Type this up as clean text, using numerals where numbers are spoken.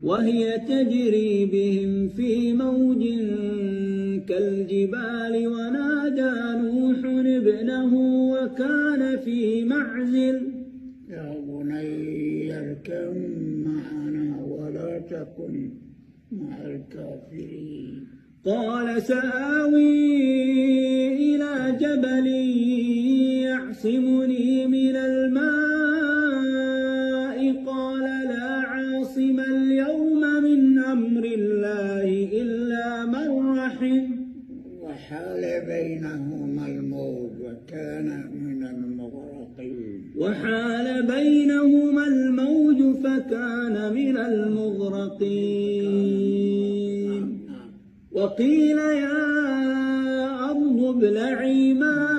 وهي تجري بهم في موج كالجبال ونادى نوح ابنه وكان في معزل يا بني اركب معنا ولا تكن مع الكافرين قال سآوي إلى جبل يعصمني من الماء قال لا عاصم اليوم من أمر الله إلا من رحم وحال بينهما الموج وكان من المغرقين فكان من المغرقين وقيل يا أرض ابلعي ماءك